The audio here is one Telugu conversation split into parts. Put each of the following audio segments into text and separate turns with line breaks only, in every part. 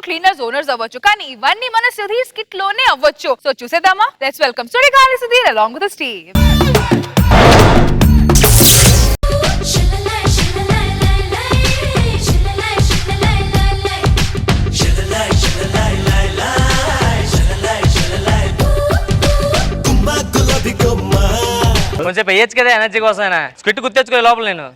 క్లీనర్స్ ఓనర్స్ అవ్వచ్చు, కానీ ఇవన్నీ మన సుధీర్ స్కిట్ లోనే అవ్వచ్చు. సో చూసేద్దామా? Let's welcome Sudigali Sudheer along with the Steve.
కొంచెం వేయచ్చు కదా ఎనర్జీ కోసం. స్క్రిప్ట్ గుర్తెచ్చుకోలే లోపల నేను.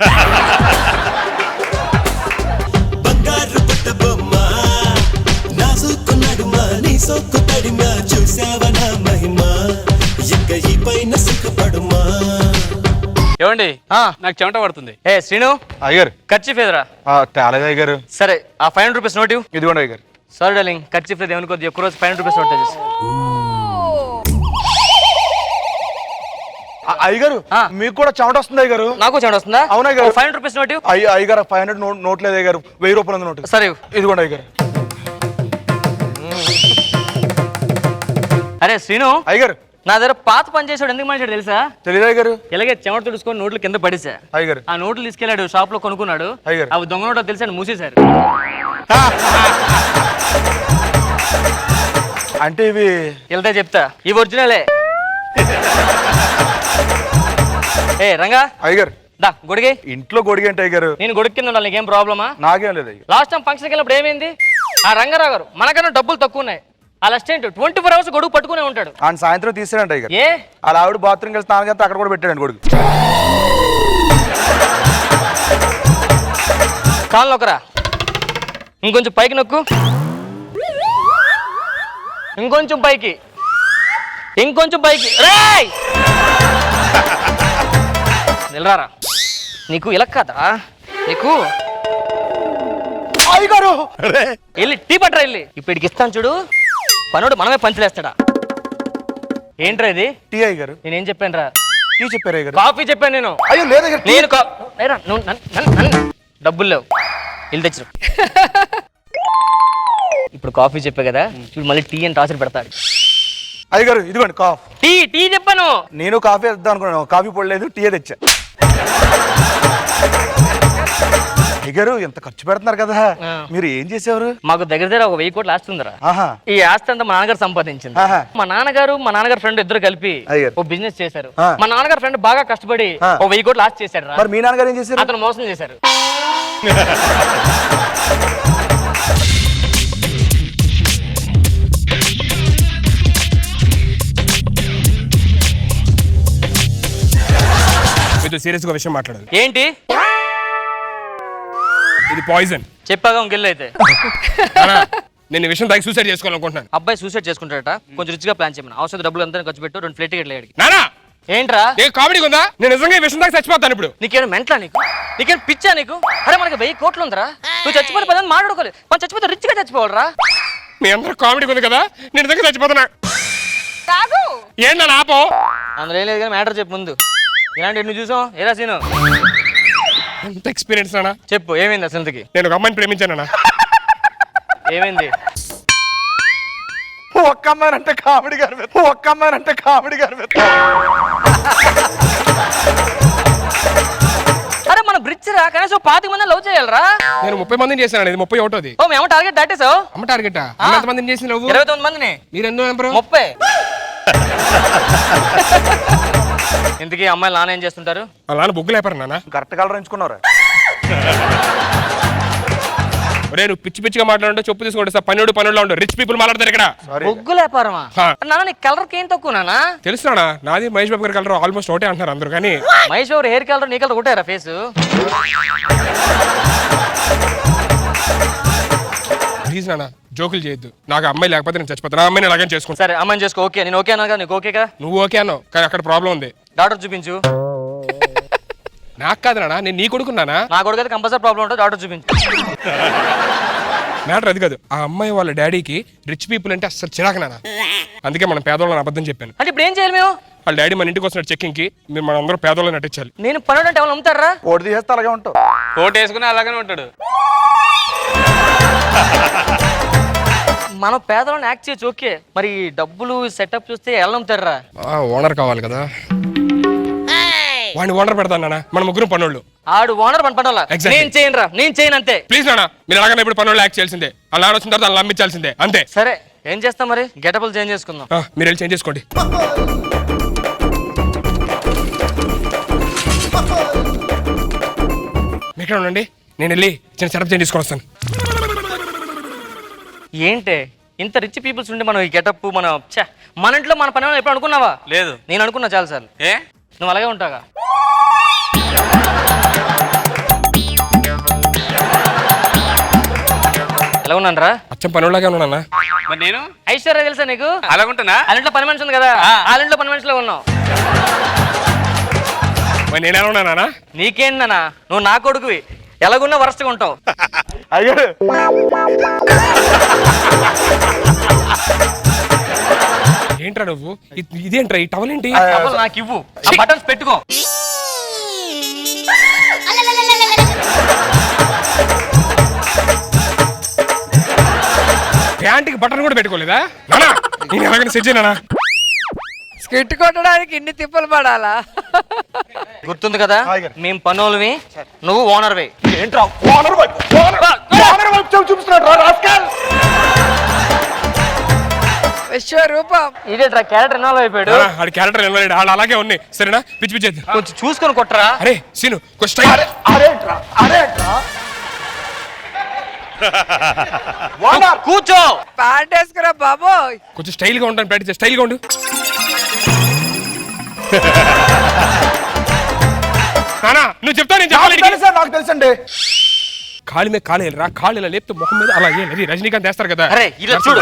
ఏమండి నాకు చెమట పడుతుంది.
ఏ శ్రీను
అయ్యారు
ఖర్చీఫ్ ఎదురా
తేలేదు అయ్యారు.
సరే ఆ 500 రూపీస్ నోట్
ఇదిగోండి అయ్యారు.
సారీ డార్లింగ్, ఖర్చీఫ్ లేదు ఏమనుకోద్దు, ఎక్కువ రోజు 500 రూపీస్ నోట్ తెచ్చేసి.
అయ్యగారు మీకు కూడా చెమట వస్తుంది అయ్యగారు.
నాకు చెమట వస్తుందా?
అవునా
500 రూపీస్ నోట్.
అయ్యగారు 500 నోట్ లేదు అయ్యగారు, 1000 రూపాయలు నోట్.
సరే
ఇదిగోండి అయ్యగారు.
అరే శ్రీను
అయ్యగారు,
నా దగ్గర పాత పని చేసాడు ఎందుకు మనిషి తెలుసా?
తెలియదు అయ్యగారు.
ఇలాగే చెమట తుడుచుకొని నోట్లు కింద పడేసా.
అయ్యగారు
ఆ నోట్లు తీసుకెళ్లాడు, షాప్ లో కొనుక్కున్నాడు.
అయ్యగారు
అవి దొంగ నోట్లో తెలిసి మూసేశారు.
అంటే ఇవి
వెళ్తే చెప్తా, ఇవి ఒరిజినలే. ఏ రంగా
అయ్యగారు
దా గొడిగే.
ఇంట్లో గొడిగి అంటే అయ్యగారు
నేను గొడుగు కింద ఉండాలి, నీకేం ప్రాబ్లమా?
నాకేం లేదు అయ్యారు.
లాస్ట్ టైం ఫంక్షన్కి వెళ్ళినప్పుడు ఏమైంది? ఆ రంగారావు గారు మనకన్నా డబ్బులు తక్కువ ఉన్నాయి, ఆ అసిస్టెంట్ 24 hours గొడుగు పట్టుకునే ఉంటాడు.
ఆయన సాయంత్రం తీసాడంట అయ్యగారు.
ఏ
అలా ఆవిడ బాత్రూమ్ వెళ్ళి స్నానం చేస్తే అక్కడ కూడా పెట్టాడండి గొడుగు.
కాళ్ళు నొక్కరా, ఇంకొంచెం పైకి నొక్కు, ఇంకొంచెం పైకి, ఇంకొంచెం పైకి. రేయ్ నిలరారా, నీకు ఇలా కదా, నీకు
అయ్యగారు
వెళ్ళి టీ పట్టరా వెళ్ళి. ఇప్పటికి ఇస్తాను చూడు, పనుడు మనమే పంచలేస్తాడా. ఏంట్రా ఇది?
టీ అయ్యగారు.
నేనేం చెప్పాను రా?
టీ చెప్పారు అయ్యగారు.
కాఫీ చెప్పాను నేను.
అయ్యో లేదు
నేను డబ్బులు లేవు, వెళ్ళి తెచ్చు. ఇప్పుడు కాఫీ చెప్పా కదా, ఇప్పుడు మళ్ళీ టీ అని టార్చర్ పెడతాడు.
అయ్యగారు ఇదిగోండి కాఫీ.
టీ టీ చెప్పాను.
నేను కాఫీ వేద్దాం అనుకున్నాను, కాఫీ పొడలేదు, టీ తెచ్చా. అయ్యగారు ఎంత ఖర్చు పెడుతున్నారు కదా, మీరు ఏం చేసేవారు?
మాకు దగ్గర దగ్గర ఒక 1000 కోట్లు ఆస్తి ఉందిరా. ఈ ఆస్తి అంతా మా నాన్నగారు సంపాదించింది. మా నాన్నగారు ఫ్రెండ్ ఇద్దరు కలిపి ఓ బిజినెస్ చేశారు. మా నాన్నగారు ఫ్రెండ్ బాగా కష్టపడి ఓ 1000 కోట్లు ఆస్తి చేశారు.
మరి మీ నాన్నగారు ఏం చేశారు?
అతను మోసం చేశారు.
మీతో సీరియస్ గా విషయం మాట్లాడాలి.
ఏంటి?
ఇది పాయిజన్.
చెప్పాగా ఇంకెళ్ళి అయితే
నేను ఈ విషయం తాగి సూసైడ్ చేసుకోవాలనుకుంటున్నాను.
అబ్బాయి సూసైడ్ చేసుకుంటాడట, కొంచెం రిచ్గా ప్లాన్ చేయమని. అవసరం డబ్బులు అంతా ఖర్చు పెట్టు, 2 ఫ్లైట్ టికెట్లు అడిగి.
నానా
ఏంట్రా
కామెడీ ఉందా? నేను నిజంగా ఈ విషయం దాకా చచ్చిపోతాను ఇప్పుడు.
నీకేమైనా మెంట్లా? నీకేం పిచ్చా నీకు? అరే మనకి 1000 కోట్లు ఉందిరా, నువ్వు చచ్చిపోతే పదని మాట్లాడుకోలేదు, మనం చచ్చిపోతే రిచ్గా చచ్చిపోవాలరా.
మీ అందరూ కామెడీ ఉంది కదా, నేను నిజంగా చచ్చిపోతున్నా. ఏంటి నా ఆపో?
అందులో ఏం లేదు కానీ మ్యాటర్ చెప్పు ముందు. ఇలాంటి నువ్వు చూసావు ఏరా సీను?
ఎంత ఎక్స్పీరియన్స్ నానా?
చెప్పు ఏమైంది అసలుకి?
నేను ఒక అమ్మాయిని ప్రేమించానా?
ఏమైంది?
ఒక్క అమ్మాయి అంటే కామెడీ గారు, ఒక్క అమ్మాయి అంటే కామెడీ గారు.
అరే మన బ్రిడ్జ్ రా, కనీసం 25 మంది లవ్ చేయాలరా.
నేను 30 మందిని చేశాను, ఇది 31ది.
ఓ మేము టార్గెట్ దాటేసావు.
అమ్మ టార్గెట్ ఎంత మందిని చేసి నువ్వు?
29 మందిని.
మీరు ఎన్నో నెంబరు?
30. ఇంతకీ అమ్మాయిలు నాన్న ఏం చేస్తుంటారు?
వాళ్ళ నాన్న బొగ్గులు అయిపోయారు నాన్న.
కరెక్ట్ కలర్ ఎంచుకున్నారా?
ఒరే నువ్వు పిచ్చి పిచ్చిగా మాట్లాడుంటే చెప్పు తీసుకోండి సార్. పన్నెండులో ఉండు, రిచ్ పీపుల్ మాట్లాడతారు ఇక్కడ.
బొగ్గులు వ్యాపారమా? నాన్న నీ కలర్ ఏం తక్కువ నాన్న?
తెలుసునా? నాది మహేష్ బాబు గారి కలర్ ఆల్మోస్ట్ ఒకటే అంటున్నారు అందరూ. కానీ
మహేష్ బాబు హెయిర్ కలర్ నీ కలర్ ఒకటేరా ఫేస్?
ప్లీజ్ నాన్న జోకులు చేయొద్దు. నాకు అమ్మాయి లేకపోతే నేను చచ్చిపోతాను. నా అమ్మాయిని అలాగే చేసుకుంటా.
సరే అమ్మాయిని చేసుకో. ఓకే నేను ఓకే అన్నా కదా, నీకు ఓకే కదా?
నువ్వు ఓకే అన్నావు కానీ అక్కడ ప్రాబ్లం ఉంది.
డాక్టర్ చూపించు.
నాకు కాదు నాన్న, నేను నీ కొడుకున్నానా?
నా కొడుకు అయితే కంపల్సరీ ప్రాబ్లం ఉంటుంది, డాక్టర్ చూపించు.
మ్యాటర్ అది కాదు, ఆ అమ్మాయి వాళ్ళ డాడీకి రిచ్ పీపుల్ అంటే అసలు చిరాకు నాన్న. అందుకే మనం పేదవాళ్ళని అబద్ధం చెప్పాను.
అంటే ఇప్పుడు ఏం చేయాలి మేము?
వాళ్ళ డాడీ మన ఇంటికి వస్తున్న చెక్కింగ్ కి మీరు మన అందరూ పేదవాళ్ళని నటించాలి.
నేను పనుడు అంటే ఎవరు నమ్ముతారా?
ఓటు తీసేస్తే అలాగే ఉంటావు.
ఓటు వేసుకుని అలాగనే ఉంటాడు.
మనం పేదవాళ్ళని యాక్ట్ చేయొచ్చు ఓకే, మరి డబ్బులు సెటప్ చూస్తే ఎలా నమ్ముతారా?
ఓనర్ కావాలి కదా. వాడిని ఓనర్ పెడతాను నాన్న, మన ముగ్గురు పనులు.
ఆడు ఓనర్ పనుల
Exactly.
నేను చేయను రా, నేను చేయను అంతే.
ప్లీజ్ నాన్న, మీరు అలాగనే ఇప్పుడు పనులు యాక్ట్ చేయాల్సిందే. అలా వచ్చిన తర్వాత అలా నమ్మించాల్సిందే అంతే.
సరే ఏం చేస్తాం మరి, గెటబుల్ చేంజ్ చేసుకుందాం.
మీరు వెళ్ళి చేంజ్ చేసుకోండి. ఇక్కడ ఉండండి, నేను వెళ్ళి చిన్న సెటప్ చేంజ్ తీసుకొని వస్తాను.
ఏంటి ఇంత రిచ్ పీపుల్స్ ఉండి మనం ఈ గెటప్ మన ఇంట్లో మన పని ఎప్పుడు అనుకున్నావా?
లేదు.
నేను అనుకున్నా చాలా సార్లు.
ఏ
నువ్వు అలాగే ఉంటాగా. ఎలా ఉన్నాను రా?
అచ్చం పనులాగే ఉన్నానా?
మరి నేను
ఐశ్వర్య తెలుసా నీకు?
అలాగుంటున్నా.
వాళ్ళ ఇంట్లో పని మనిషి ఉంది కదా, వాళ్ళ ఇంట్లో పని మనిషిలో ఉన్నావు.
మరి నేను ఎలా ఉన్నానా?
నీకేంటన్నా, నువ్వు నా కొడుకువి, ఎలాగున్నా వరస్ట్గా ఉంటావు.
అయ్యారు
ఏంట్రా నువ్వు? ఇదేంట్రా ఈ టవల్ ఏంటి?
డబ్బులు నాకు ఇవ్వు, ఆ బటన్స్ పెట్టుకో.
ప్యాంట్కి బటన్ కూడా పెట్టుకోలేదా నానా? నేను ఎలాగైనా సెట్ చేయనా?
స్కిట్ కొట్టడానికి ఇన్ని తిప్పలు పడాలా?
గుర్తుంది కదా, మేము పనులవి, నువ్వు ఓనర్వి.
ఏంట్రా ఓనర్ వైపు చూపిస్తున్నాడు రాస్కల్.
విశ్వరూపం.
ఇదేట్రా క్యారెక్టర్ ఇన్వాల్వ్ అయిపోయాడు.
ఆడి క్యారెక్టర్ నిలబడి వాళ్ళు అలాగే ఉన్నాయి. సరేనా, పిచ్చి పిచ్చి.
కొంచెం చూసుకొని కొట్టరా.
అరే సీను కొంచెం స్టైల్.
కూర్చో.
ప్యాంట్ వేసుకురా బాబోయ్.
కొంచెం స్టైల్ గా ఉంటాను, ప్రాక్టీస్ స్టైల్ గా ఉండు. నానా నువ్వు చెప్తా, నేను చెప్పాలి.
నాకు తెలుసండి.
కాలు మీద కాలు రా, కాళ్ళు ఇలా లేపితే ముఖం మీద అలా అది రజనీకాంత్ వేస్తారు కదా.
అరే ఇలా చూడు.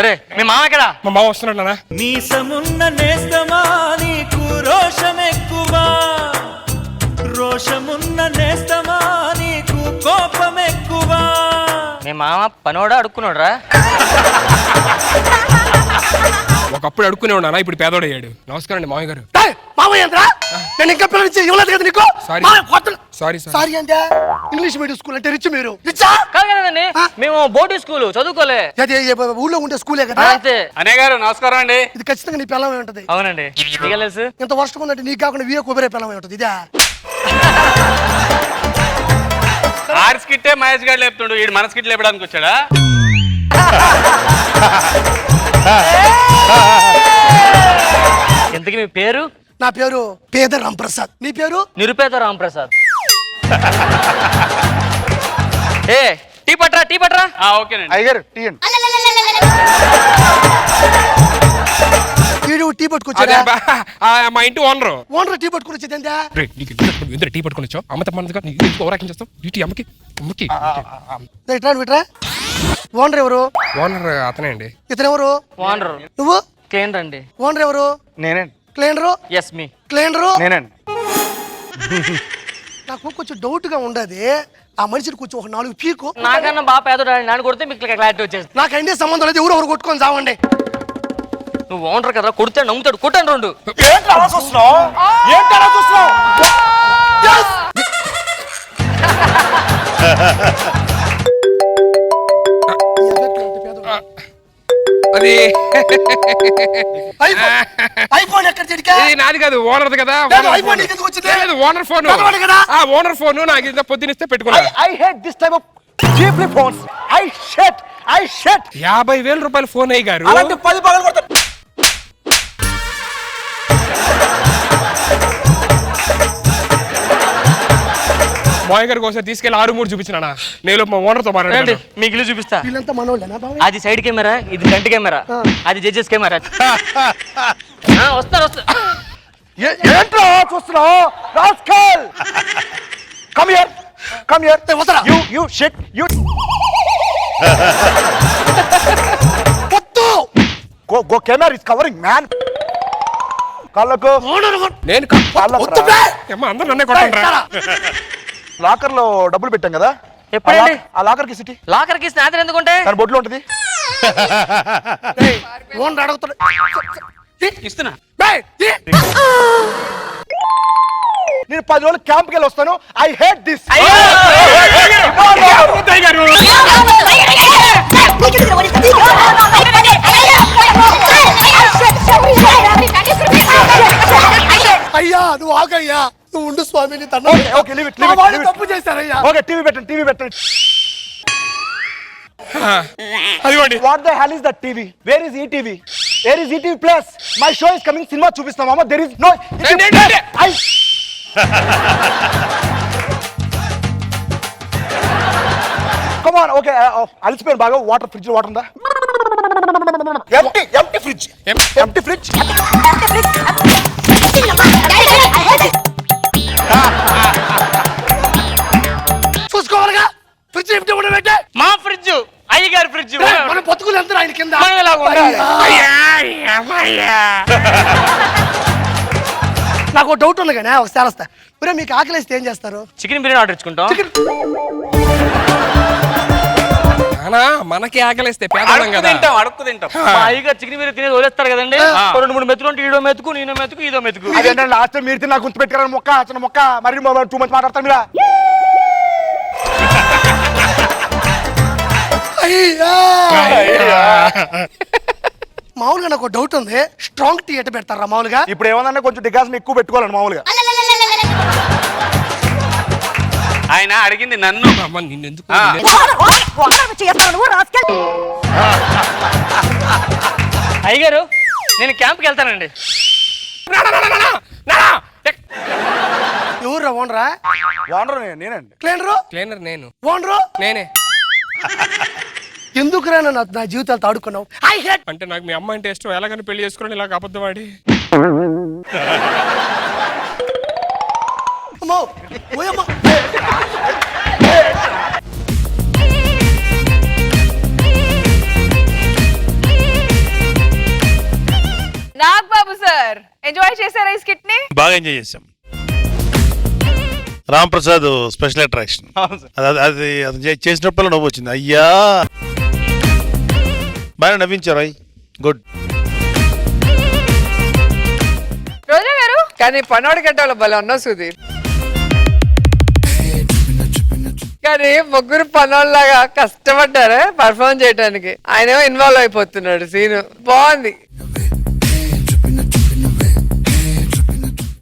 అరే మీ మామ ఎక్కడా?
మా మామ వస్తున్నాడు నాన్న.
మీసమున్న నేస్తమా నీకు రోషమెక్కువా, రోషమున్న నేస్తమా నీకు కోపమెక్కువా.
మీ మామ పనోడా అడుక్కున్నాడు రా.
ఒకప్పుడు అడుక్కునేవాడు నాన్న, ఇప్పుడు పేదోడయ్యాడు. నమస్కారం అండి మామయ్య గారు.
నేను ఇంకా పిల్లలు ఇవ్వలేదు కదా నీకు.
Sorry sorry sorry.
సారీ అంటే ఇంగ్లీష్ మీడియం స్కూల్ అంటే రిచ్ మీరు
కాదు కదండి, మేము బోర్డింగ్ స్కూల్ చదువుకోలే.
ఊళ్ళో ఉండే స్కూలే కదా.
అంతే.
అనే గారు నమస్కారం అండి.
ఇది ఖచ్చితంగా నీ పిల్లమే ఉంటది.
అవునండి, నీకు తెలుసు.
ఎంత వర్షం ఉందంటే నీకు కాకుండా వీరే కొబ్బరి పిల్లమే ఉంటది. ఇదే
ఆర్స్ కిట్టే మహేష్ గారు లేపుతుండు, వీడు మనస్ కిట్ లేపడానికి వచ్చాడా?
ఇంతకీ మీ పేరు?
నా పేరు పేద రాంప్రసాద్. నీ పేరు?
నిరుపేద రాంప్రసాద్. ఏ టీ పట్రా, టీ పట్రా.
ఓకేనండి.
అయ్యారు టీయండి.
వీడు టీ పట్టుకొచ్చాడా?
మా ఇంటి ఓనరు.
ఓనర్ టీ పట్టుకుని వచ్చేది ఎంత?
ఎందుకు టీ పట్టుకుని వచ్చావు? అమ్మ తప్ప ఓవరాక్షన్ చేస్తావు. ఇటు అమ్మకి అమ్మకి.
ఇట్రా ఇట్రా. ఓనర్ ఎవరు?
ఓనర్ అతనే అండి.
ఇతను ఎవరు?
ఓనర్.
నువ్వు?
క్లీనర్ అండి.
ఓనర్ ఎవరు?
నేనండి.
క్లీనరు?
ఎస్ మీ.
క్లీనరు?
నేనండి.
నాకు కొంచెం డౌట్ గా ఉండదు. ఆ మనిషిని కొంచెం ఒక 4 పీకు.
నాకన్నా బాగా పేదోడు నాన్న కొడితే మీకు క్లారిటీ వచ్చేస్తుంది.
నాకు అయిందే సంబంధం లేదు. ఎవరు కొట్టుకొని చావండి.
నువ్వు ఓనర్ కదా, కొడితే నమ్ముతాడు. కొట్టండి రెండు.
ఏంటి అలా చూస్తున్నావు? ఏంటి అలా చూస్తున్నావు?
అది
ఐఫోన్ ఎక్కడ చెడికా?
ఇది నాది కాదు, ఓనర్ది కదా.
ఐఫోన్ నీకెందుకు వచ్చింది?
Owner phone. ఓనర్ ఫోన్ నాకు ఇంత పొద్దునిస్తే పెట్టుకున్నా.
I hate this type of cheaply phones. I shit.
50,000 రూపాయల ఫోన్ అయ్యి గారు.
అలాంటి 10 పగలు కొడతాను.
మాయ గారికి ఒకసారి తీసుకెళ్ళి 6-3 చూపించిన. నేను మా ఓనర్ తో మాట్లాడండి.
మీకు ఇల్లు చూపిస్తా.
వీళ్ళంతా మనోళ్ళేనా బావ?
అది సైడ్ కెమెరా, ఇది ఫ్రంట్ కెమెరా, అది జడ్జెస్ కెమెరా. వస్తారు వస్తారు.
ఏంట్రా చూస్తున్నావు? Rascal. Come here.
వదరా.
You shit. You.
పొత్తు.
Go camera is covering man. కాళ్ళకు.
నేను
పొత్తు బే.
అందరు నన్నే కొట్టండి.
లాకర్ లో డబ్బులు పెట్టాం కదా.
ఎప్పుడండి?
ఆ లాకర్ కి సిటీ.
లాకర్ కి స్నాథర్ ఎందుకుంటే?
దాని బొట్లో ఉంటది.
ఓనర్ అడుగుతాడు.
ఇస్తున్నా.
నేను 10 రోజులు క్యాంప్ కి వెళ్ళి వస్తాను. I hate this.
What is
వెళ్తాను
ఓకే లీవ్ ఇట్
మా వాళ్ళు తప్పు చేశారయ్యా.
ఓకే టీవీ పెట్టండి
అదిగోండి
what the hell is that TV where is ETV plus my show is coming cinema చూపిస్తాం మామ there is no come on okay అలిసిపోయాను బాగా ఫ్రిడ్జ్ వాటర్ ఉందా ఎంటీ ఫ్రిడ్జ్
చూసుకోవాలిగా ఫ్రిడ్జ్ ఏమిటి ఉండబెట్టే
మా ఫ్రిడ్జ్ అయ్యగారి ఫ్రిడ్జ్
మనం బతుకులు ఎంత ఆయన కింద
మనం ఇలాగ ఉండాలి.
నాకు ఒక డౌట్ ఉంది కానీ ఒకసారి వస్తా ఒరే మీకు ఆకలిస్తే ఏం చేస్తారు?
చికెన్ బిర్యానీ ఆర్డర్ ఇచ్చుకుంటాం.
నానా మనకి ఆకలిస్తే పేదవాళ్ళం కదా.
అడుక్కు తింటాం
మా అయ్యగారు చికెన్ బిర్యానీ తినేది వదిలేస్తారు కదండి. 2-3 మెతుకులు ఉంటే ఈడో మెతుకు నేనో మెతుకు ఇదో మెతుకు.
అదేంటంటే లాస్ట్ మీరు తిన్న గుర్తు పెట్టారని మొక్క మరి 2 మంత్స్ మాట్లాడతారు మీరా
మామూలుగా నాకు ఒక డౌట్ ఉంది స్ట్రాంగ్ టీ ఎట్ట పెడతారా మామూలుగా?
ఇప్పుడు ఏమన్నా కొంచెం డికాషన్ ఎక్కువ పెట్టుకోవాలండి మామూలుగా
ఆయన అడిగింది నన్ను.
అమ్మ, నిన్నెందుకు
అయ్యగారు నేను క్యాంప్కి వెళ్తానండి.
ఎవరు ఓనరా?
ఓనర్ నేనండి
క్లీనరు?
క్లీనర్ నేను
ఓనరు?
నేనే.
ఎందుకురా నా జీవితాలతో ఆడుకున్నావు? I hate.
అంటే నాకు మీ అమ్మ అంటే ఇష్టం, ఎలాగని పెళ్లి చేసుకుని ఇలాగ అబద్ధం ఆడి.
అమ్మో ఓయమ్మా.
నాగబాబు సార్ ఎంజాయ్ చేశారా ఈ స్కిట్ ని?
బాగా ఎంజాయ్ చేసాం. రామ్ ప్రసాద్ స్పెషల్ అట్రాక్షన్ అది చేసినప్పుడు నవ్వు వచ్చింది. అయ్యా బాగా నవ్వించారు. గుడ్.
రోజా గారు
కానీ పనోడి గంటలో భలే ఉన్నావు సుధీర్. కానీ ముగ్గురు పనోళ్ళలాగా కష్టపడ్డారే పర్ఫార్మ్ చేయడానికి. ఆయనేమో ఇన్వాల్వ్ అయిపోతున్నాడు సీను. బాగుంది.